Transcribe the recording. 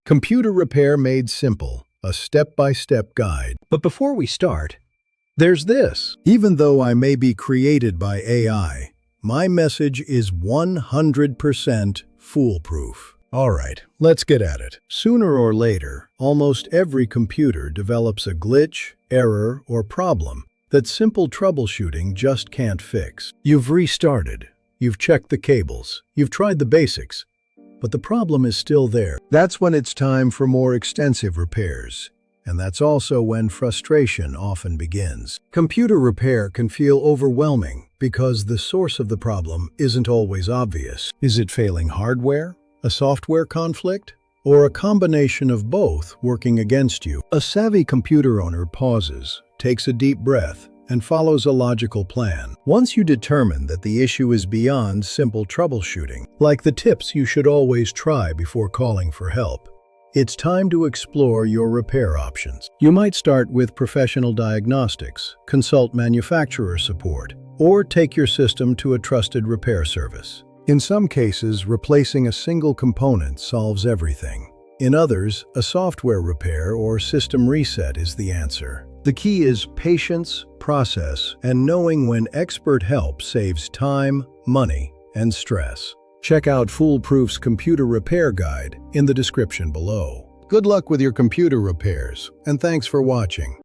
Computer Repair Made Simple, a step-by-step guide. But before we start, there's this. Even though I may be created by AI, my message is 100% foolproof. Alright, let's get at it. Sooner or later, almost every computer develops a glitch, error, or problem that simple troubleshooting just can't fix. You've restarted, you've checked the cables, you've tried the basics, but the problem is still there. That's when it's time for more extensive repairs. And that's also when frustration often begins. Computer repair can feel overwhelming because the source of the problem isn't always obvious. Is it failing hardware, a software conflict, or a combination of both working against you? A savvy computer owner pauses, takes a deep breath, and follows a logical plan. Once you determine that the issue is beyond simple troubleshooting, like the tips you should always try before calling for help, it's time to explore your repair options. You might start with professional diagnostics, consult manufacturer support, or take your system to a trusted repair service. In some cases, replacing a single component solves everything. In others, a software repair or system reset is the answer. The key is patience, process, and knowing when expert help saves time, money, and stress. Check out Foolproof's computer repair guide in the description below. Good luck with your computer repairs, and thanks for watching.